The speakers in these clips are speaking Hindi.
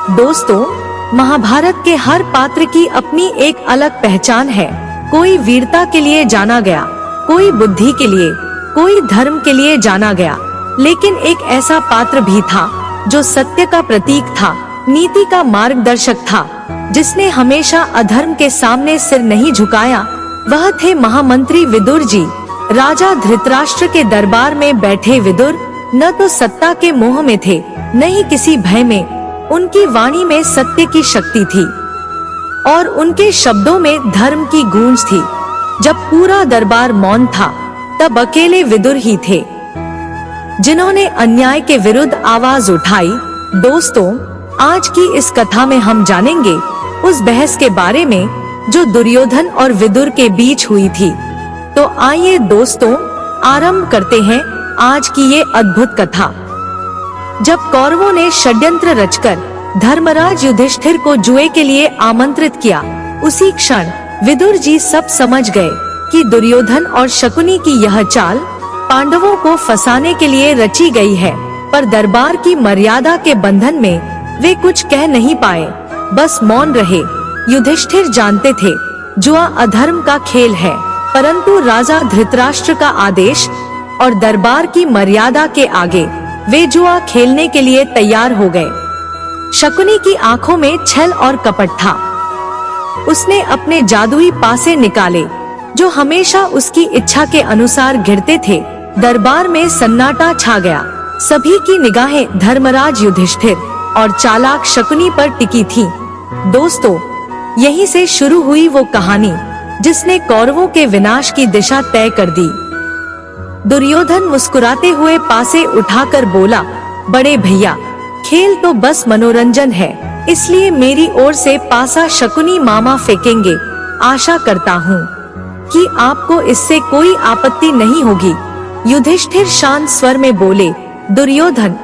दोस्तों, महाभारत के हर पात्र की अपनी एक अलग पहचान है। कोई वीरता के लिए जाना गया, कोई बुद्धि के लिए, कोई धर्म के लिए जाना गया, लेकिन एक ऐसा पात्र भी था जो सत्य का प्रतीक था, नीति का मार्गदर्शक था, जिसने हमेशा अधर्म के सामने सिर नहीं झुकाया। वह थे महामंत्री विदुर जी। राजा धृतराष्ट्र के दरबार में बैठे विदुर न तो सत्ता के मोह में थे, न ही किसी भय में। उनकी वाणी में सत्य की शक्ति थी और उनके शब्दों में धर्म की गूंज थी। जब पूरा दरबार मौन था, तब अकेले विदुर ही थे जिन्होंने अन्याय के विरुद्ध आवाज उठाई। दोस्तों, आज की इस कथा में हम जानेंगे उस बहस के बारे में जो दुर्योधन और विदुर के बीच हुई थी। तो आइए दोस्तों, आरंभ करते हैं आज की ये अद्भुत कथा। जब कौरवों ने षड्यंत्र रचकर धर्मराज युधिष्ठिर को जुए के लिए आमंत्रित किया, उसी क्षण विदुर जी सब समझ गए कि दुर्योधन और शकुनी की यह चाल पांडवों को फंसाने के लिए रची गई है। पर दरबार की मर्यादा के बंधन में वे कुछ कह नहीं पाए, बस मौन रहे। युधिष्ठिर जानते थे जुआ अधर्म का खेल है, परंतु राजा धृतराष्ट्र का आदेश और दरबार की मर्यादा के आगे वे जुआ खेलने के लिए तैयार हो गए। शकुनी की आंखों में छल और कपट था। उसने अपने जादुई पासे निकाले जो हमेशा उसकी इच्छा के अनुसार गिरते थे। दरबार में सन्नाटा छा गया। सभी की निगाहें धर्मराज युधिष्ठिर और चालाक शकुनी पर टिकी थीं। दोस्तों, यहीं से शुरू हुई वो कहानी जिसने कौरवों के विनाश की दिशा तय कर दी। दुर्योधन मुस्कुराते हुए पासे उठाकर बोला, बड़े भैया, खेल तो बस मनोरंजन है, इसलिए मेरी ओर से पासा शकुनी मामा फेंकेंगे। आशा करता हूँ कि आपको इससे कोई आपत्ति नहीं होगी। युधिष्ठिर शांत स्वर में बोले, दुर्योधन,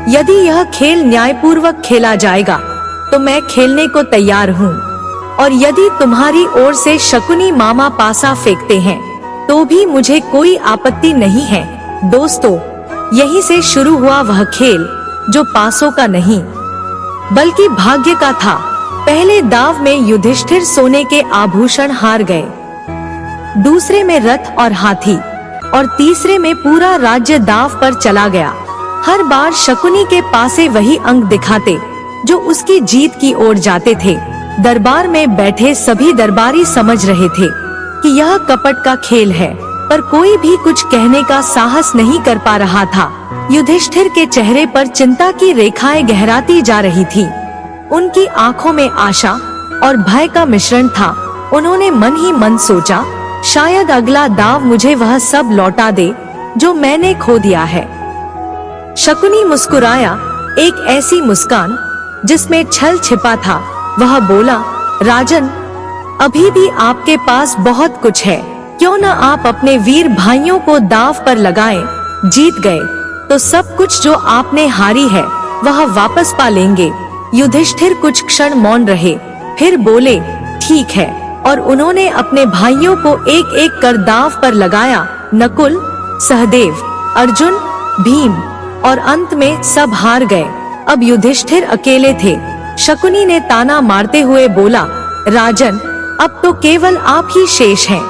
यदि यह खेल न्यायपूर्वक खेला जाएगा तो मैं खेलने को तैयार हूँ, और यदि तुम्हारी ओर से शकुनी मामा पासा फेंकते हैं तो भी मुझे कोई आपत्ति नहीं है। दोस्तों, यहीं से शुरू हुआ वह खेल जो पासों का नहीं बल्कि भाग्य का था। पहले दाव में युधिष्ठिर सोने के आभूषण हार गए, दूसरे में रथ और हाथी, और तीसरे में पूरा राज्य दाव पर चला गया। हर बार शकुनी के पासे वही अंक दिखाते जो उसकी जीत की ओर जाते थे। दरबार में बैठे सभी दरबारी समझ रहे थे कि यह कपट का खेल है, पर कोई भी कुछ कहने का साहस नहीं कर पा रहा था। युधिष्ठिर के चेहरे पर चिंता की रेखाएं गहराती जा रही थी। उनकी आंखों में आशा और भय का मिश्रण था। उन्होंने मन ही मन सोचा, शायद अगला दाव मुझे वह सब लौटा दे जो मैंने खो दिया है। शकुनी मुस्कुराया, एक ऐसी मुस्कान जिसमें छल छिपा था। वह बोला, राजन, अभी भी आपके पास बहुत कुछ है, क्यों न आप अपने वीर भाइयों को दाव पर लगाएं। जीत गए तो सब कुछ जो आपने हारी है वह वापस पा लेंगे। युधिष्ठिर कुछ क्षण मौन रहे, फिर बोले, ठीक है, और उन्होंने अपने भाइयों को एक एक कर दाव पर लगाया। नकुल, सहदेव, अर्जुन, भीम, और अंत में सब हार गए। अब युधिष्ठिर अकेले थे। शकुनी ने ताना मारते हुए बोला, राजन, अब तो केवल आप ही शेष हैं,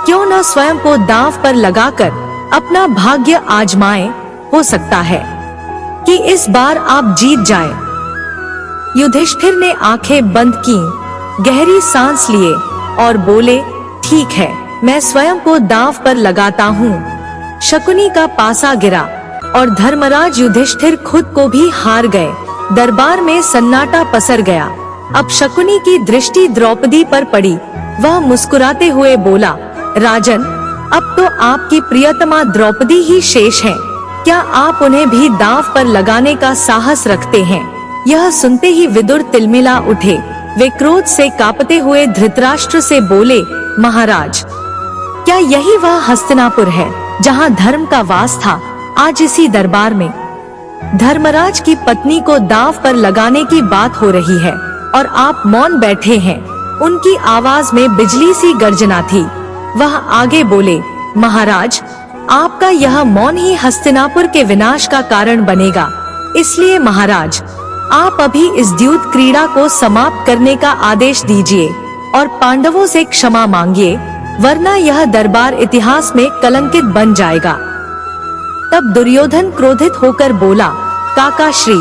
क्यों न स्वयं को दाव पर लगाकर अपना भाग्य आजमाएं, हो सकता है कि इस बार आप जीत जाएं। युधिष्ठिर ने आंखें बंद की, गहरी सांस लिए और बोले, ठीक है, मैं स्वयं को दाव पर लगाता हूँ। शकुनी का पासा गिरा और धर्मराज युधिष्ठिर खुद को भी हार गए। दरबार में सन्नाटा पसर गया। अब शकुनी की दृष्टि द्रौपदी पर पड़ी। वह मुस्कुराते हुए बोला, राजन, अब तो आपकी प्रियतमा द्रौपदी ही शेष हैं। क्या आप उन्हें भी दाव पर लगाने का साहस रखते हैं? यह सुनते ही विदुर तिलमिला उठे। वे क्रोध से कांपते हुए धृतराष्ट्र से बोले, महाराज, क्या यही वह हस्तिनापुर है जहाँ धर्म का वास था? आज इसी दरबार में धर्मराज की पत्नी को दाव पर लगाने की बात हो रही है और आप मौन बैठे हैं। उनकी आवाज में बिजली सी गर्जना थी। वह आगे बोले, महाराज, आपका यह मौन ही हस्तिनापुर के विनाश का कारण बनेगा। इसलिए महाराज, आप अभी इस द्यूत क्रीड़ा को समाप्त करने का आदेश दीजिए और पांडवों से क्षमा मांगिए, वरना यह दरबार इतिहास में कलंकित बन जाएगा। तब दुर्योधन क्रोधित होकर बोला, काका श्री,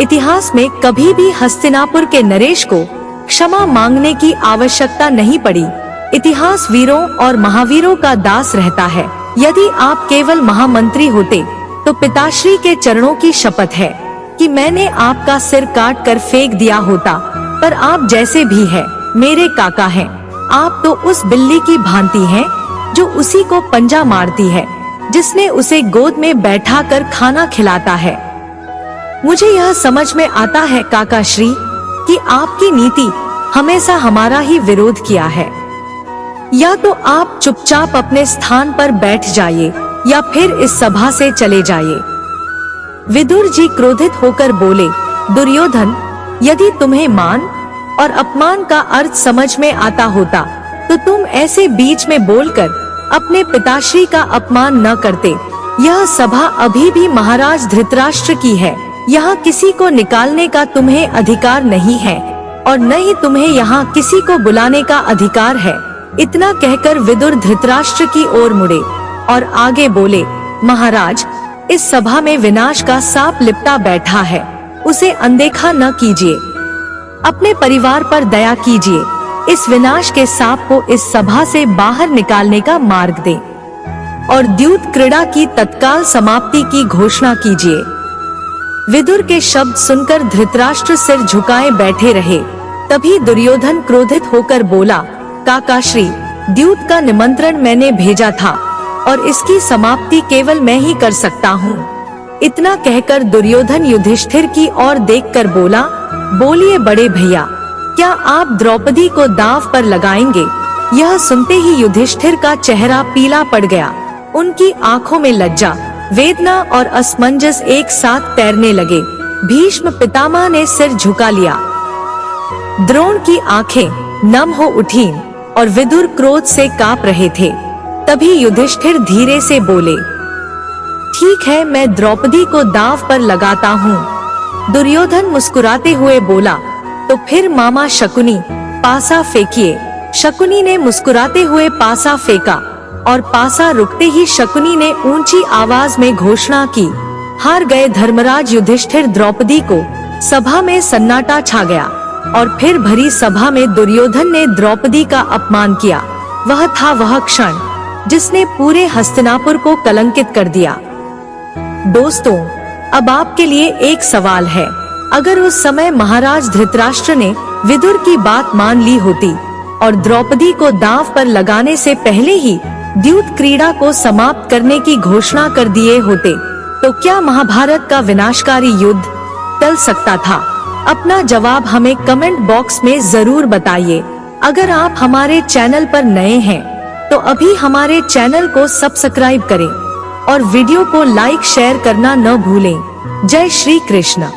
इतिहास में कभी भी हस्तिनापुर के नरेश को क्षमा मांगने की आवश्यकता नहीं पड़ी। इतिहास वीरों और महावीरों का दास रहता है। यदि आप केवल महामंत्री होते तो पिताश्री के चरणों की शपथ है कि मैंने आपका सिर काट कर फेंक दिया होता, पर आप जैसे भी है मेरे काका हैं। आप तो उस बिल्ली की भांति हैं जो उसी को पंजा मारती है जिसने उसे गोद में बैठा कर खाना खिलाता है। मुझे यह समझ में आता है काका श्री कि आपकी नीति हमेशा हमारा ही विरोध किया है। या तो आप चुपचाप अपने स्थान पर बैठ जाइए या फिर इस सभा से चले जाइए। विदुर जी क्रोधित होकर बोले, दुर्योधन, यदि तुम्हें मान और अपमान का अर्थ समझ में आता होता तो तुम ऐसे बीच में बोलकर अपने पिताश्री का अपमान न करते। यह सभा अभी भी महाराज धृतराष्ट्र की है। यहाँ किसी को निकालने का तुम्हें अधिकार नहीं है और न ही तुम्हें यहाँ किसी को बुलाने का अधिकार है। इतना कहकर विदुर धृतराष्ट्र की ओर मुड़े और आगे बोले, महाराज, इस सभा में विनाश का सांप लिपटा बैठा है, उसे अनदेखा न कीजिए। अपने परिवार पर दया कीजिए। इस विनाश के सांप को इस सभा से बाहर निकालने का मार्ग दें और द्यूत क्रीड़ा की तत्काल समाप्ति की घोषणा कीजिए। विदुर के शब्द सुनकर धृतराष्ट्र सिर झुकाए बैठे रहे। तभी दुर्योधन क्रोधित होकर बोला, काकाश्री, द्यूत का निमंत्रण मैंने भेजा था और इसकी समाप्ति केवल मैं ही कर सकता हूँ। इतना कहकर दुर्योधन युधिष्ठिर की ओर देखकर बोला, बोलिए बड़े भैया, क्या आप द्रौपदी को दांव पर लगाएंगे? यह सुनते ही युधिष्ठिर का चेहरा पीला पड़ गया। उनकी आंखों में लज्जा, वेदना और असमंजस एक साथ तैरने लगे। भीष्म पितामह ने सिर झुका लिया। द्रोण की आंखें नम हो उठीं और विदुर क्रोध से कांप रहे थे। तभी युधिष्ठिर धीरे से बोले, ठीक है, मैं द्रौपदी को दांव पर लगाता हूँ। दुर्योधन मुस्कुराते हुए बोला, तो फिर मामा शकुनी, पासा फेंकिए। शकुनी ने मुस्कुराते हुए पासा फेंका और पासा रुकते ही शकुनी ने ऊंची आवाज में घोषणा की, हार गए धर्मराज युधिष्ठिर। द्रौपदी को सभा में सन्नाटा छा गया और फिर भरी सभा में दुर्योधन ने द्रौपदी का अपमान किया। वह था वह क्षण जिसने पूरे हस्तिनापुर को कलंकित कर दिया। दोस्तों, अब आपके लिए एक सवाल है। अगर उस समय महाराज धृतराष्ट्र ने विदुर की बात मान ली होती और द्रौपदी को दांव पर लगाने से पहले ही द्यूत क्रीड़ा को समाप्त करने की घोषणा कर दिए होते, तो क्या महाभारत का विनाशकारी युद्ध टल सकता था? अपना जवाब हमें कमेंट बॉक्स में जरूर बताइए। अगर आप हमारे चैनल पर नए हैं तो अभी हमारे चैनल को सब्सक्राइब करें और वीडियो को लाइक शेयर करना न भूलें। जय श्री कृष्ण।